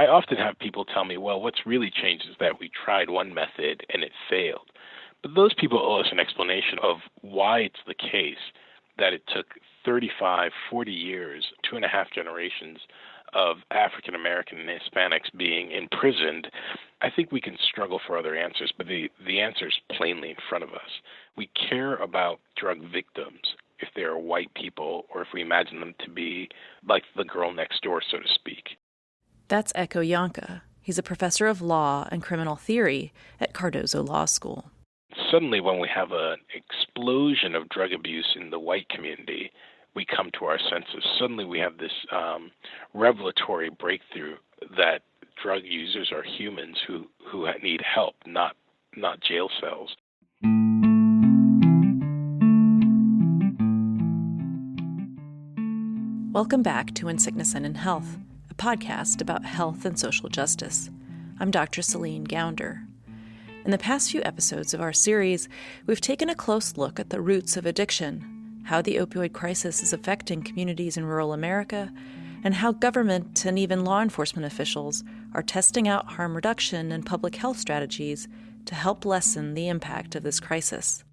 I often have people tell me, well, what's really changed is that we tried one method and it failed. But those people owe us an explanation of why it's the case that it took 35, 40 years, 2.5 generations of African American and Hispanics being imprisoned. I think we can struggle for other answers, but the answer is plainly in front of us. We care about drug victims if they are white people or if we imagine them to be like the girl next door, so to speak. That's Ekow Yankah. He's a professor of law and criminal theory at Cardozo Law School. Suddenly, when we have an explosion of drug abuse in the white community, we come to our senses. Suddenly we have this revelatory breakthrough that drug users are humans who need help, not jail cells. Welcome back to In Sickness and in Health, a podcast about health and social justice. I'm Dr. Céline Gounder. In the past few episodes of our series, we've taken a close look at the roots of addiction, how the opioid crisis is affecting communities in rural America, and how government and even law enforcement officials are testing out harm reduction and public health strategies to help lessen the impact of this crisis.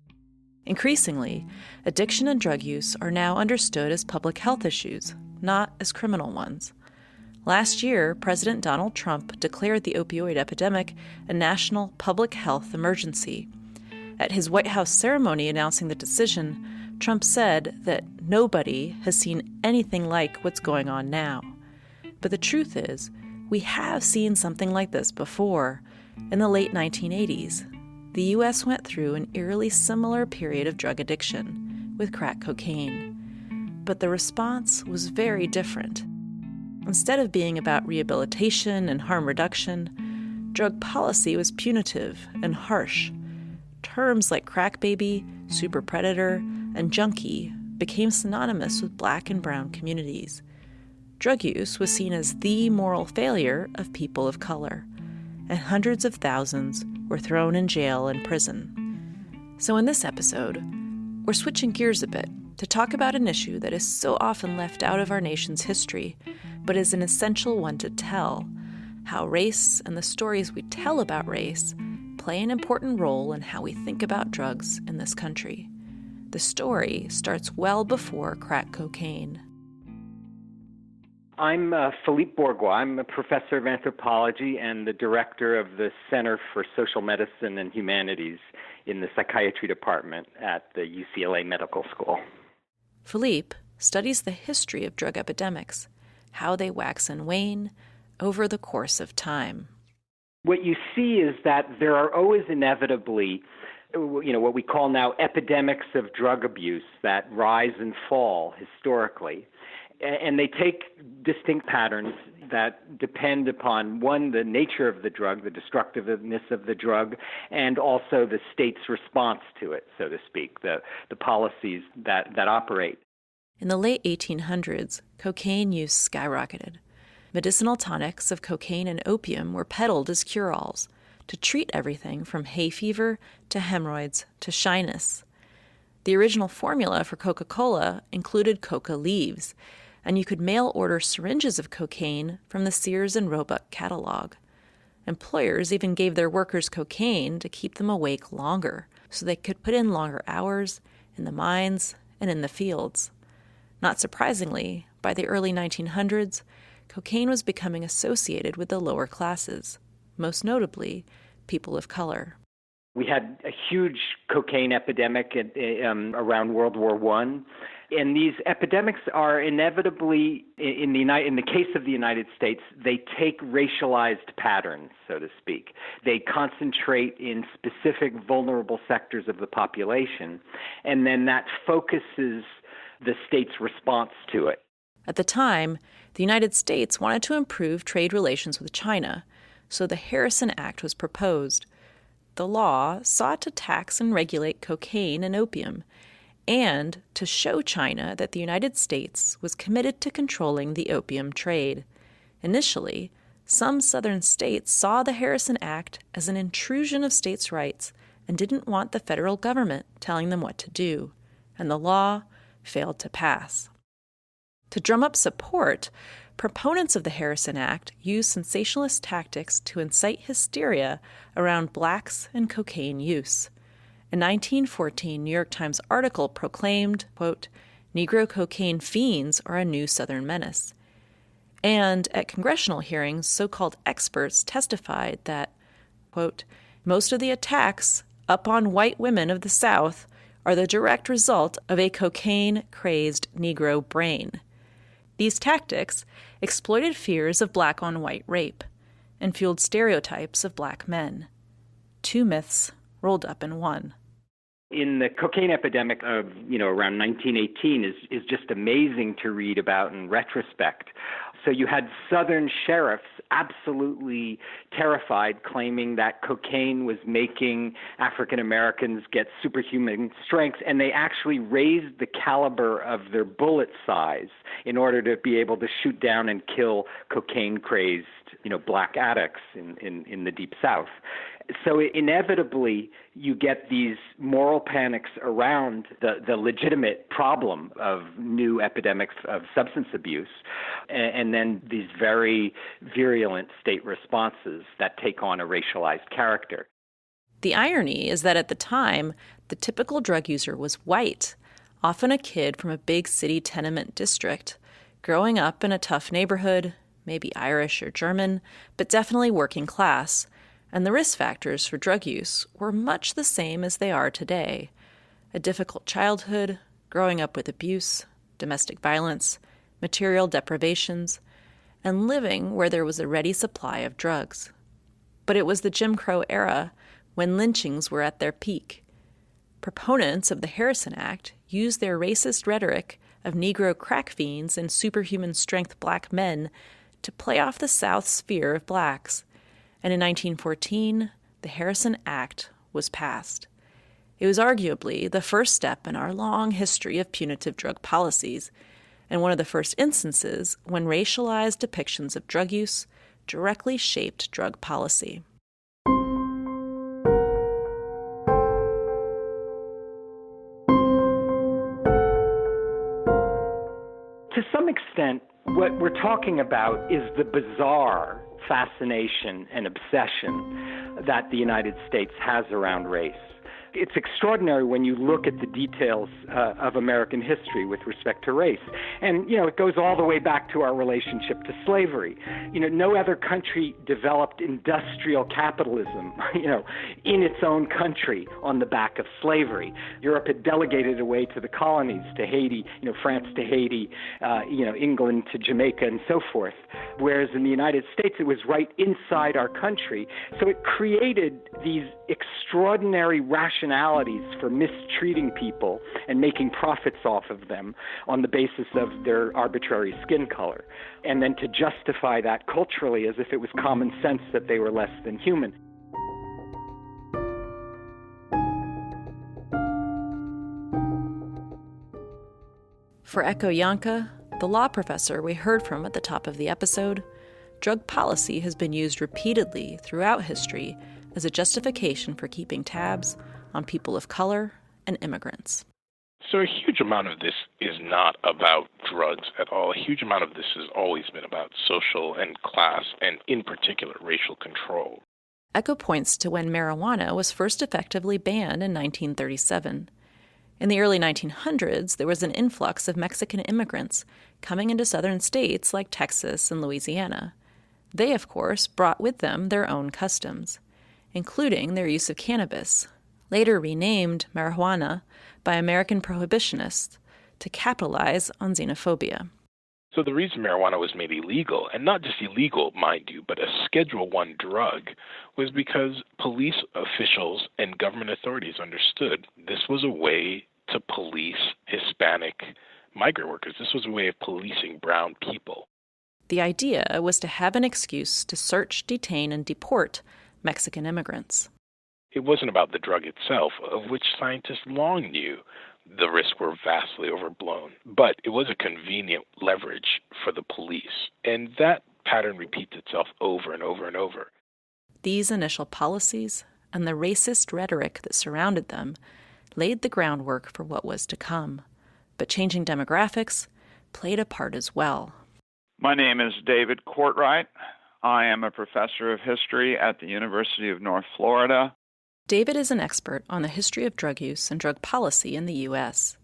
Increasingly, addiction and drug use are now understood as public health issues, not as criminal ones. Last year, President Donald Trump declared the opioid epidemic a national public health emergency. At his White House ceremony announcing the decision, Trump said that nobody has seen anything like what's going on now. But the truth is, we have seen something like this before. In the late 1980s, the U.S. went through an eerily similar period of drug addiction with crack cocaine. But the response was very different. Instead of being about rehabilitation and harm reduction, drug policy was punitive and harsh. Terms like crack baby, super predator, and junkie became synonymous with black and brown communities. Drug use was seen as the moral failure of people of color, and hundreds of thousands were thrown in jail and prison. So in this episode, we're switching gears a bit to talk about an issue that is so often left out of our nation's history, but is an essential one to tell: how race and the stories we tell about race play an important role in how we think about drugs in this country. The story starts well before crack cocaine. I'm Philippe Bourgois. I'm a professor of anthropology and the director of the Center for Social Medicine and Humanities in the psychiatry department at the UCLA Medical School. Philippe studies the history of drug epidemics, how they wax and wane over the course of time. What you see is that there are always inevitably, what we call now epidemics of drug abuse that rise and fall historically. And they take distinct patterns that depend upon, one, the nature of the drug, the destructiveness of the drug, and also the state's response to it, so to speak, the policies that operate. In the late 1800s, cocaine use skyrocketed. Medicinal tonics of cocaine and opium were peddled as cure-alls to treat everything from hay fever to hemorrhoids to shyness. The original formula for Coca-Cola included coca leaves, and you could mail order syringes of cocaine from the Sears and Roebuck catalog. Employers even gave their workers cocaine to keep them awake longer, so they could put in longer hours in the mines and in the fields. Not surprisingly, by the early 1900s, cocaine was becoming associated with the lower classes, most notably people of color. We had a huge cocaine epidemic around World War I. And these epidemics are inevitably, in the case of the United States, they take racialized patterns, so to speak. They concentrate in specific vulnerable sectors of the population, and then that focuses the state's response to it. At the time, the United States wanted to improve trade relations with China, so the Harrison Act was proposed. The law sought to tax and regulate cocaine and opium, and to show China that the United States was committed to controlling the opium trade. Initially, some southern states saw the Harrison Act as an intrusion of states' rights and didn't want the federal government telling them what to do, and the law failed to pass. To drum up support, Proponents of the Harrison Act used sensationalist tactics to incite hysteria around blacks and cocaine use. A 1914 New York Times article proclaimed, quote, "Negro cocaine fiends are a new Southern menace." And at congressional hearings, so-called experts testified that, quote, "Most of the attacks upon white women of the South are the direct result of a cocaine-crazed Negro brain." These tactics exploited fears of black-on-white rape and fueled stereotypes of black men. Two myths rolled up in one. In the cocaine epidemic of, around 1918 is just amazing to read about in retrospect. So you had Southern sheriffs absolutely terrified, claiming that cocaine was making African Americans get superhuman strength, and they actually raised the caliber of their bullet size in order to be able to shoot down and kill cocaine-crazed, black addicts in the Deep South. So inevitably, you get these moral panics around the legitimate problem of new epidemics of substance abuse, and then these very virulent state responses that take on a racialized character. The irony is that at the time, the typical drug user was white, often a kid from a big city tenement district, growing up in a tough neighborhood, maybe Irish or German, but definitely working class. And the risk factors for drug use were much the same as they are today. A difficult childhood, growing up with abuse, domestic violence, material deprivations, and living where there was a ready supply of drugs. But it was the Jim Crow era when lynchings were at their peak. Proponents of the Harrison Act used their racist rhetoric of Negro crack fiends and superhuman strength black men to play off the South's fear of blacks. And in 1914, the Harrison Act was passed. It was arguably the first step in our long history of punitive drug policies, and one of the first instances when racialized depictions of drug use directly shaped drug policy. To some extent, what we're talking about is the bizarre fascination and obsession that the United States has around race. It's extraordinary when you look at the details of American history with respect to race. And, it goes all the way back to our relationship to slavery. No other country developed industrial capitalism, in its own country on the back of slavery. Europe had delegated away to the colonies, to Haiti, France to Haiti, England to Jamaica and so forth. Whereas in the United States, it was right inside our country. So it created these extraordinary rationalities for mistreating people and making profits off of them on the basis of their arbitrary skin color, and then to justify that culturally as if it was common sense that they were less than human. For Ekow Yankah, the law professor we heard from at the top of the episode, drug policy has been used repeatedly throughout history as a justification for keeping tabs on people of color and immigrants. So a huge amount of this is not about drugs at all. A huge amount of this has always been about social and class, and in particular, racial control. Ekow points to when marijuana was first effectively banned in 1937. In the early 1900s, there was an influx of Mexican immigrants coming into southern states like Texas and Louisiana. They, of course, brought with them their own customs, including their use of cannabis, later renamed marijuana by American prohibitionists to capitalize on xenophobia. So the reason marijuana was made illegal, and not just illegal, mind you, but a Schedule I drug, was because police officials and government authorities understood this was a way to police Hispanic migrant workers. This was a way of policing brown people. The idea was to have an excuse to search, detain, and deport Mexican immigrants. It wasn't about the drug itself, of which scientists long knew the risks were vastly overblown. But it was a convenient leverage for the police. And that pattern repeats itself over and over and over. These initial policies and the racist rhetoric that surrounded them laid the groundwork for what was to come. But changing demographics played a part as well. My name is David Courtwright. I am a professor of history at the University of North Florida. David is an expert on the history of drug use and drug policy in the U.S.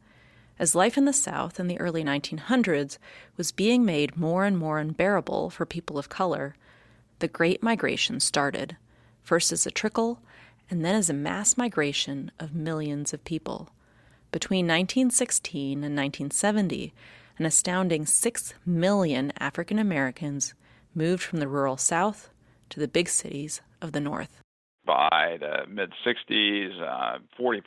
As life in the South in the early 1900s was being made more and more unbearable for people of color, the Great Migration started, first as a trickle and then as a mass migration of millions of people. Between 1916 and 1970, an astounding 6 million African Americans moved from the rural South to the big cities of the North. By the mid-60s, 40%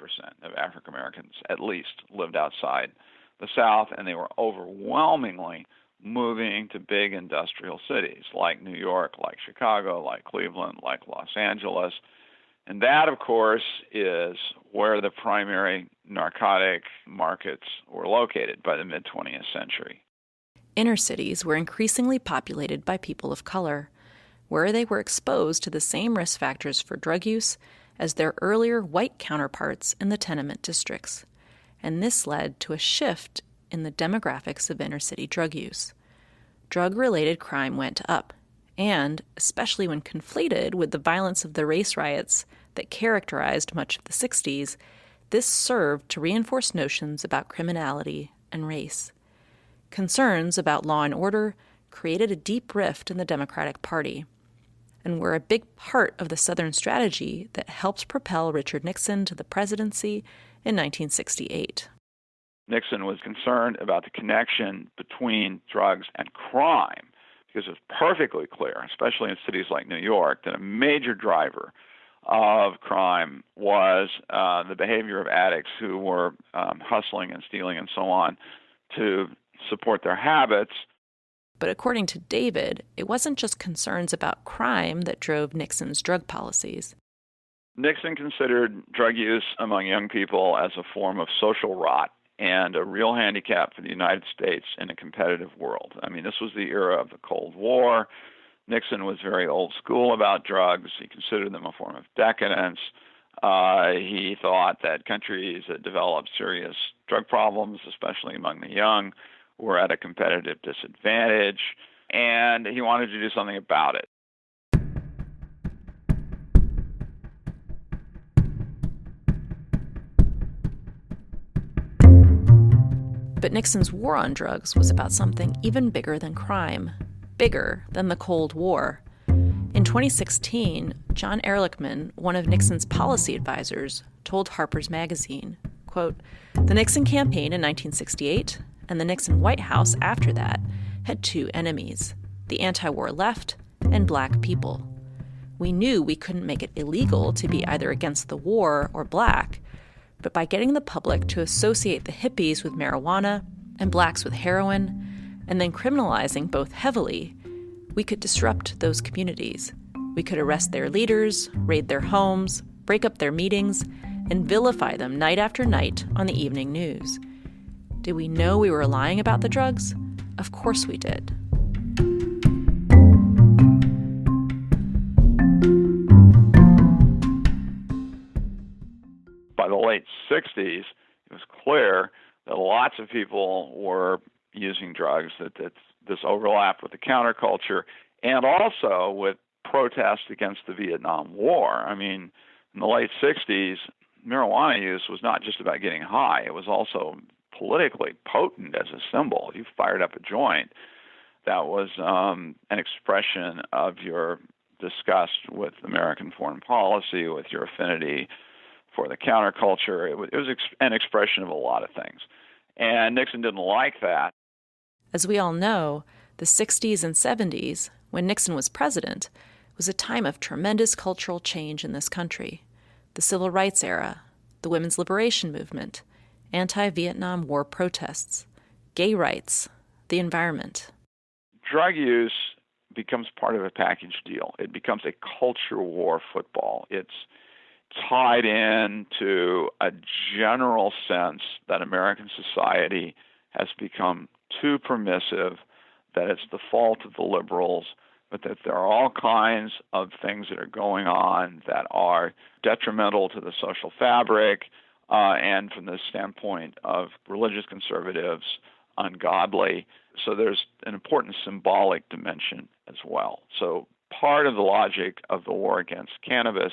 of African Americans at least lived outside the South, and they were overwhelmingly moving to big industrial cities like New York, like Chicago, like Cleveland, like Los Angeles. And that, of course, is where the primary narcotic markets were located by the mid-20th century. Inner cities were increasingly populated by people of color, where they were exposed to the same risk factors for drug use as their earlier white counterparts in the tenement districts. And this led to a shift in the demographics of inner-city drug use. Drug-related crime went up, and, especially when conflated with the violence of the race riots that characterized much of the 60s, this served to reinforce notions about criminality and race. Concerns about law and order created a deep rift in the Democratic Party, and were a big part of the Southern strategy that helped propel Richard Nixon to the presidency in 1968. Nixon was concerned about the connection between drugs and crime, because it's perfectly clear, especially in cities like New York, that a major driver of crime was the behavior of addicts who were hustling and stealing and so on to support their habits. But according to David, it wasn't just concerns about crime that drove Nixon's drug policies. Nixon considered drug use among young people as a form of social rot and a real handicap for the United States in a competitive world. I mean, this was the era of the Cold War. Nixon was very old school about drugs. He considered them a form of decadence. He thought that countries that developed serious drug problems, especially among the young, were at a competitive disadvantage, and he wanted to do something about it. But Nixon's war on drugs was about something even bigger than crime, bigger than the Cold War. In 2016, John Ehrlichman, one of Nixon's policy advisors, told Harper's Magazine, quote, "The Nixon campaign in 1968 and the Nixon White House after that had two enemies, the anti-war left and black people. We knew we couldn't make it illegal to be either against the war or black, but by getting the public to associate the hippies with marijuana and blacks with heroin, and then criminalizing both heavily, we could disrupt those communities. We could arrest their leaders, raid their homes, break up their meetings, and vilify them night after night on the evening news. Did we know we were lying about the drugs? Of course we did." By the late 60s, it was clear that lots of people were using drugs, that this overlapped with the counterculture and also with protests against the Vietnam War. I mean, in the late 60s, marijuana use was not just about getting high. It was also politically potent as a symbol. You fired up a joint. That was an expression of your disgust with American foreign policy, with your affinity for the counterculture. It was an expression of a lot of things. And Nixon didn't like that. As we all know, the 60s and 70s, when Nixon was president, was a time of tremendous cultural change in this country. The Civil Rights era, the Women's Liberation Movement, anti-Vietnam War protests, gay rights, the environment. Drug use becomes part of a package deal. It becomes a culture war football. It's tied into a general sense that American society has become too permissive, that it's the fault of the liberals, but that there are all kinds of things that are going on that are detrimental to the social fabric, and from the standpoint of religious conservatives, ungodly. So there's an important symbolic dimension as well. So part of the logic of the war against cannabis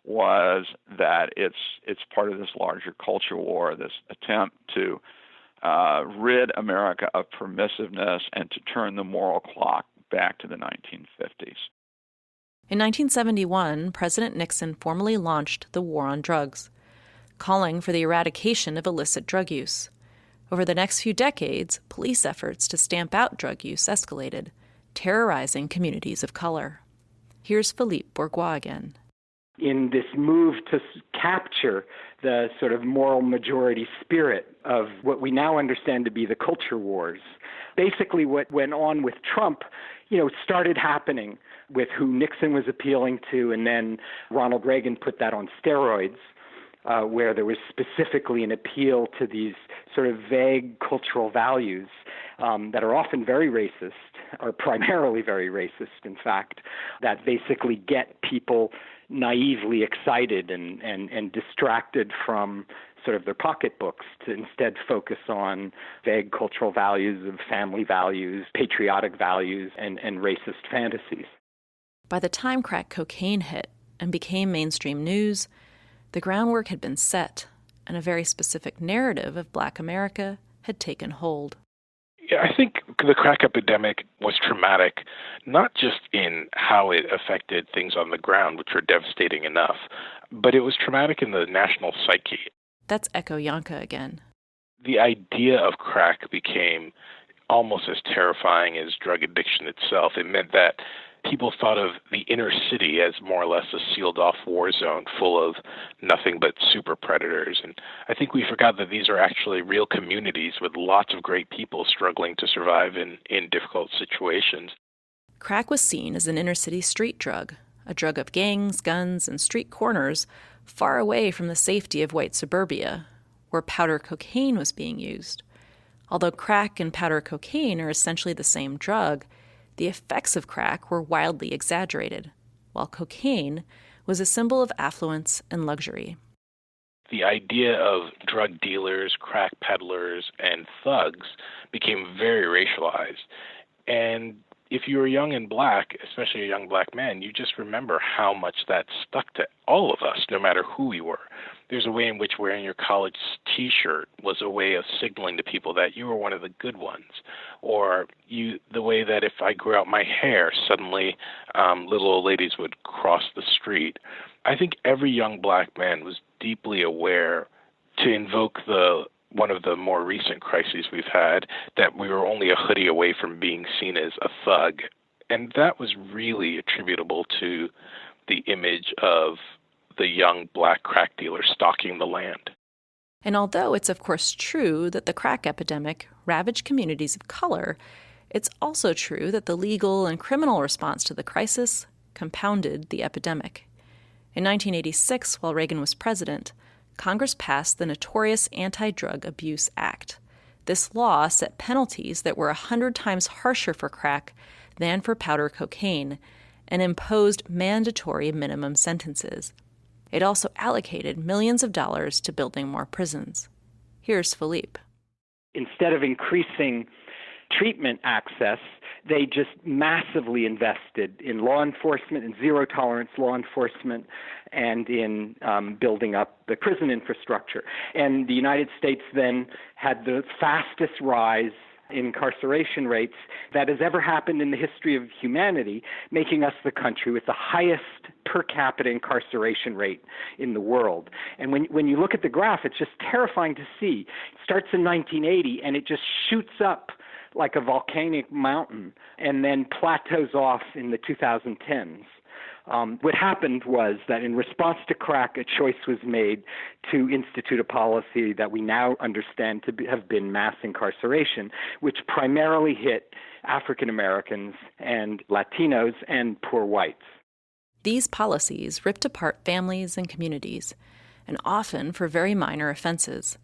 was that it's part of this larger culture war, this attempt to rid America of permissiveness and to turn the moral clock back to the 1950s. In 1971, President Nixon formally launched the war on drugs, calling for the eradication of illicit drug use. Over the next few decades, police efforts to stamp out drug use escalated, terrorizing communities of color. Here's Philippe Bourgois again. In this move to capture the sort of moral majority spirit of what we now understand to be the culture wars, basically what went on with Trump, started happening with who Nixon was appealing to, and then Ronald Reagan put that on steroids, where there was specifically an appeal to these sort of vague cultural values that are often very racist, or primarily very racist, in fact, that basically get people naively excited and distracted from sort of their pocketbooks to instead focus on vague cultural values of family values, patriotic values, and racist fantasies. By the time crack cocaine hit and became mainstream news, the groundwork had been set, and a very specific narrative of Black America had taken hold. Yeah, I think the crack epidemic was traumatic, not just in how it affected things on the ground, which were devastating enough, but it was traumatic in the national psyche. That's Ekow Yankah again. The idea of crack became almost as terrifying as drug addiction itself. It meant that people thought of the inner city as more or less a sealed-off war zone full of nothing but super predators. And I think we forgot that these are actually real communities with lots of great people struggling to survive in difficult situations. Crack was seen as an inner-city street drug, a drug of gangs, guns, and street corners far away from the safety of white suburbia, where powder cocaine was being used. Although crack and powder cocaine are essentially the same drug, the effects of crack were wildly exaggerated, while cocaine was a symbol of affluence and luxury. The idea of drug dealers, crack peddlers, and thugs became very racialized. And if you were young and black, especially a young black man, you just remember how much that stuck to all of us, no matter who we were. There's a way in which wearing your college T-shirt was a way of signaling to people that you were one of the good ones. Or the way that if I grew out my hair, suddenly little old ladies would cross the street. I think every young black man was deeply aware, to invoke one of the more recent crises we've had, that we were only a hoodie away from being seen as a thug. And that was really attributable to the image of the young black crack dealer stalking the land. And although it's of course true that the crack epidemic ravaged communities of color, it's also true that the legal and criminal response to the crisis compounded the epidemic. In 1986, while Reagan was president, Congress passed the Notorious Anti-Drug Abuse Act. This law set penalties that were 100 times harsher for crack than for powder cocaine and imposed mandatory minimum sentences. It also allocated millions of dollars to building more prisons. Here's Philippe. Instead of increasing treatment access, they just massively invested in law enforcement and zero-tolerance law enforcement and in building up the prison infrastructure. And the United States then had the fastest rise in incarceration rates that has ever happened in the history of humanity, making us the country with the highest per capita incarceration rate in the world. And when you look at the graph, it's just terrifying to see. It starts in 1980, and it just shoots up like a volcanic mountain and then plateaus off in the 2010s. What happened was that in response to crack, a choice was made to institute a policy that we now understand to have been mass incarceration, which primarily hit African Americans and Latinos and poor whites. These policies ripped apart families and communities, and often for very minor offenses.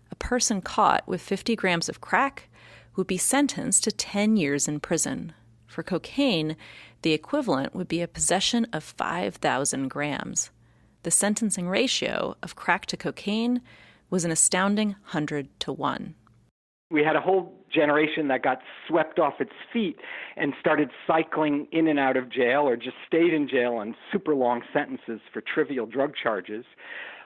A person caught with 50 grams of crack would be sentenced to 10 years in prison. For cocaine, the equivalent would be a possession of 5,000 grams. The sentencing ratio of crack to cocaine was an astounding 100 to 1. We had a whole generation that got swept off its feet and started cycling in and out of jail or just stayed in jail on super long sentences for trivial drug charges.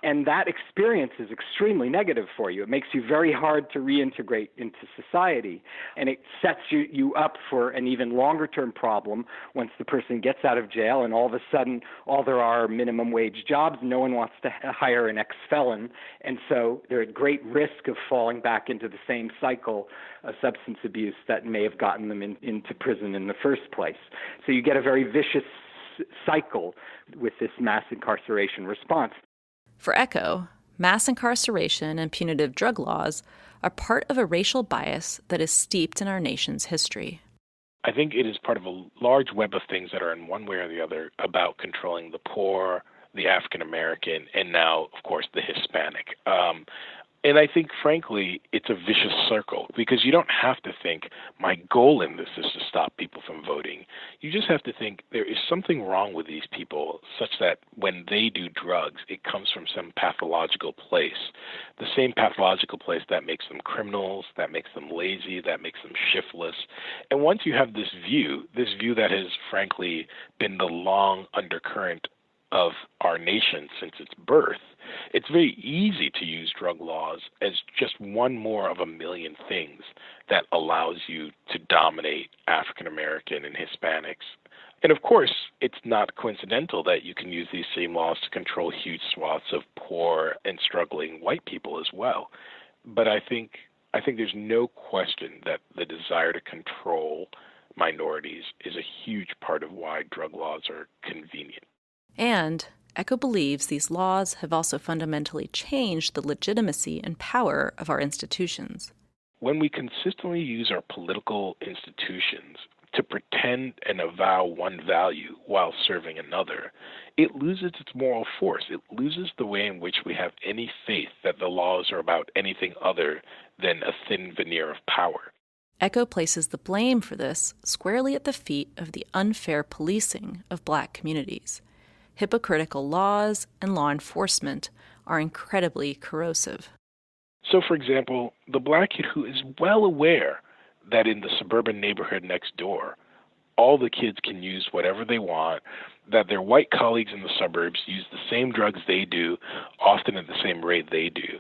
And that experience is extremely negative for you. It makes you very hard to reintegrate into society. And it sets you up for an even longer-term problem once the person gets out of jail and all of a sudden all there are minimum wage jobs. No one wants to hire an ex-felon. And so they're at great risk of falling back into the same cycle of substance abuse that may have gotten them into prison in the first place. So you get a very vicious cycle with this mass incarceration response. For Ekow, mass incarceration and punitive drug laws are part of a racial bias that is steeped in our nation's history. I think it is part of a large web of things that are in one way or the other about controlling the poor, the African American, and now, of course, the Hispanic. And I think, frankly, it's a vicious circle because you don't have to think, my goal in this is to stop people from voting. You just have to think there is something wrong with these people such that when they do drugs, it comes from some pathological place, the same pathological place that makes them criminals, that makes them lazy, that makes them shiftless. And once you have this view that has, frankly, been the long undercurrent of our nation since its birth, it's very easy to use drug laws as just one more of a million things that allows you to dominate African American and Hispanics. And of course, it's not coincidental that you can use these same laws to control huge swaths of poor and struggling white people as well. But I think there's no question that the desire to control minorities is a huge part of why drug laws are convenient. And Ekow believes these laws have also fundamentally changed the legitimacy and power of our institutions. When we consistently use our political institutions to pretend and avow one value while serving another, it loses its moral force. It loses the way in which we have any faith that the laws are about anything other than a thin veneer of power. Ekow places the blame for this squarely at the feet of the unfair policing of Black communities. Hypocritical laws and law enforcement are incredibly corrosive. So, for example, the Black kid who is well aware that in the suburban neighborhood next door, all the kids can use whatever they want, that their white colleagues in the suburbs use the same drugs they do, often at the same rate they do,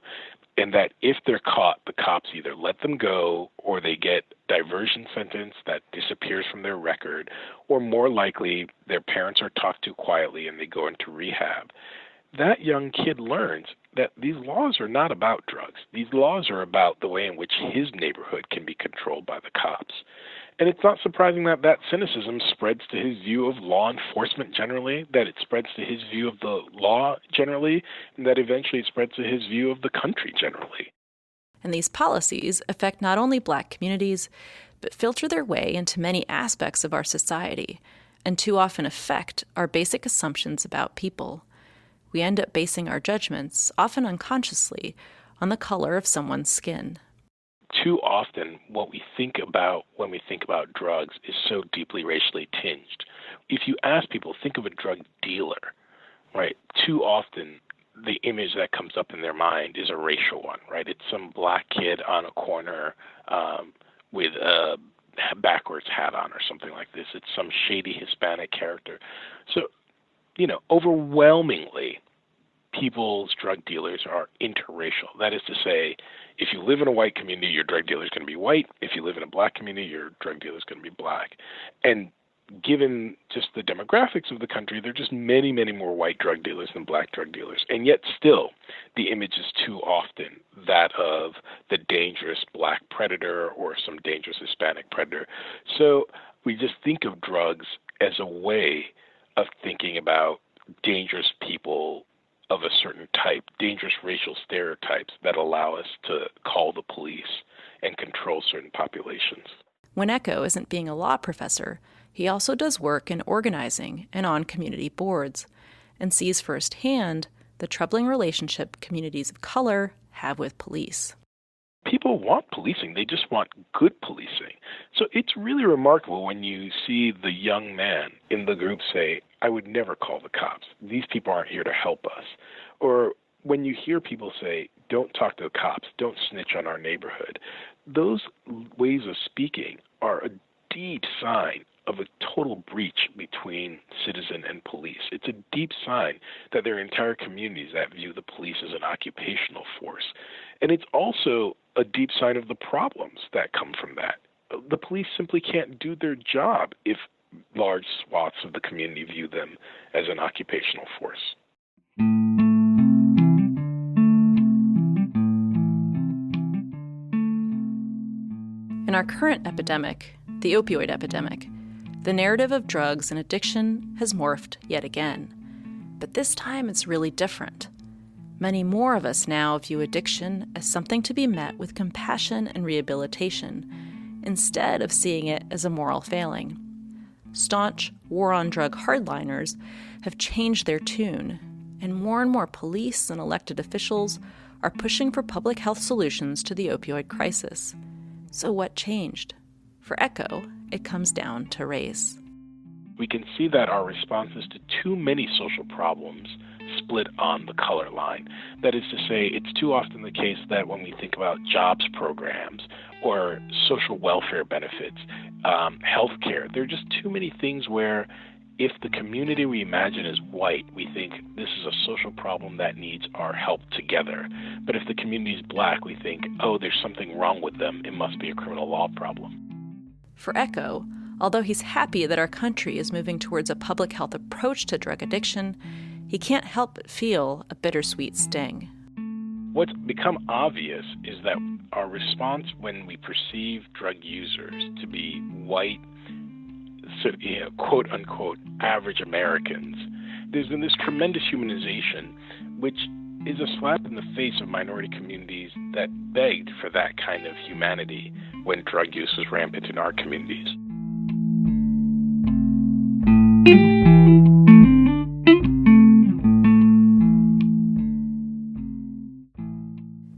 and that if they're caught, the cops either let them go or they get diversion sentence that disappears from their record, or more likely their parents are talked to quietly and they go into rehab. That young kid learns that these laws are not about drugs. These laws are about the way in which his neighborhood can be controlled by the cops. And it's not surprising that that cynicism spreads to his view of law enforcement generally, that it spreads to his view of the law generally, and that eventually it spreads to his view of the country generally. And these policies affect not only Black communities, but filter their way into many aspects of our society, and too often affect our basic assumptions about people. We end up basing our judgments, often unconsciously, on the color of someone's skin. Too often, what we think about when we think about drugs is so deeply racially tinged. If you ask people, think of a drug dealer, right? Too often, the image that comes up in their mind is a racial one, right? It's some Black kid on a corner with a backwards hat on or something like this. It's some shady Hispanic character. So, overwhelmingly, people's drug dealers are interracial. That is to say, if you live in a white community, your drug dealer is going to be white. If you live in a Black community, your drug dealer is going to be Black. And given just the demographics of the country, there are just many, many more white drug dealers than Black drug dealers. And yet still, the image is too often that of the dangerous Black predator or some dangerous Hispanic predator. So we just think of drugs as a way of thinking about dangerous people of a certain type, dangerous racial stereotypes that allow us to call the police and control certain populations. When Ekow isn't being a law professor, he also does work in organizing and on community boards, and sees firsthand the troubling relationship communities of color have with police. People want policing. They just want good policing. So it's really remarkable when you see the young man in the group say, I would never call the cops. These people aren't here to help us. Or when you hear people say, don't talk to the cops, don't snitch on our neighborhood. those ways of speaking are a deep sign of a total breach between citizen and police. It's a deep sign that there are entire communities that view the police as an occupational force. And it's also a deep sign of the problems that come from that. The police simply can't do their job if large swaths of the community view them as an occupational force. In our current epidemic, the opioid epidemic, the narrative of drugs and addiction has morphed yet again. But this time it's really different. Many more of us now view addiction as something to be met with compassion and rehabilitation, instead of seeing it as a moral failing. Staunch war-on-drug hardliners have changed their tune, and more police and elected officials are pushing for public health solutions to the opioid crisis. So what changed? For Ekow, it comes down to race. We can see that our responses to too many social problems split on the color line. That is to say, it's too often the case that when we think about jobs programs or social welfare benefits, healthcare, there are just too many things where if the community we imagine is white, we think this is a social problem that needs our help together. But if the community is black, we think, oh, there's something wrong with them. It must be a criminal law problem. For Ekow, although he's happy that our country is moving towards a public health approach to drug addiction, he can't help but feel a bittersweet sting. What's become obvious is that our response when we perceive drug users to be white, quote-unquote, average Americans, there's been this tremendous humanization, which is a slap in the face of minority communities that begged for that kind of humanity when drug use was rampant in our communities.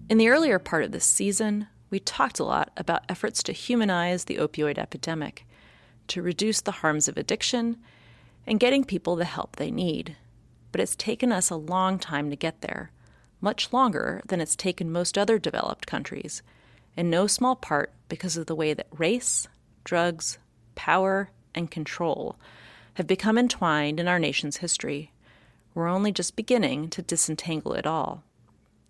In the earlier part of this season, we talked a lot about efforts to humanize the opioid epidemic, to reduce the harms of addiction, and getting people the help they need. But it's taken us a long time to get there, much longer than it's taken most other developed countries, in no small part because of the way that race, drugs, power, and control have become entwined in our nation's history. We're only just beginning to disentangle it all.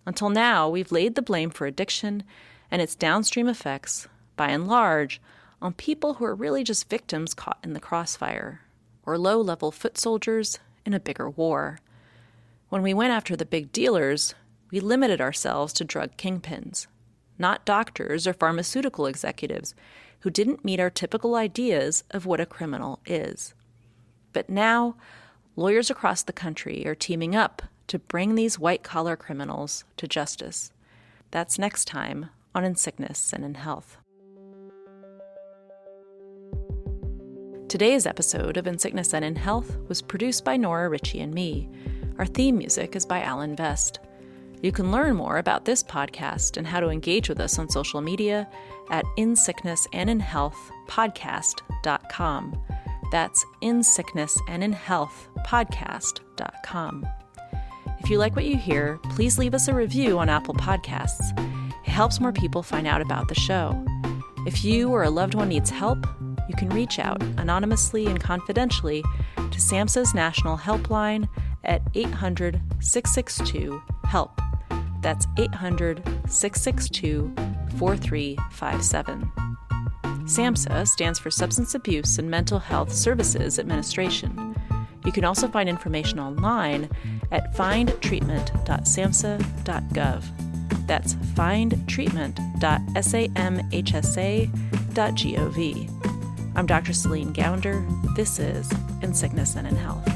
Until now, we've laid the blame for addiction and its downstream effects, by and large, on people who are really just victims caught in the crossfire, or low-level foot soldiers in a bigger war. When we went after the big dealers, we limited ourselves to drug kingpins, not doctors or pharmaceutical executives who didn't meet our typical ideas of what a criminal is. But now, lawyers across the country are teaming up to bring these white-collar criminals to justice. That's next time on In Sickness and in Health. Today's episode of In Sickness and in Health was produced by Nora Ritchie and me. Our theme music is by Alan Best. You can learn more about this podcast and how to engage with us on social media at insicknessandinhealthpodcast.com. That's insicknessandinhealthpodcast.com. If you like what you hear, please leave us a review on Apple Podcasts. It helps more people find out about the show. If you or a loved one needs help, you can reach out anonymously and confidentially to SAMHSA's National Helpline at 800-662-HELP. That's 800-662-4357. SAMHSA stands for Substance Abuse and Mental Health Services Administration. You can also find information online at findtreatment.samhsa.gov. That's findtreatment.samhsa.gov. I'm Dr. Céline Gounder. This is In Sickness and in Health.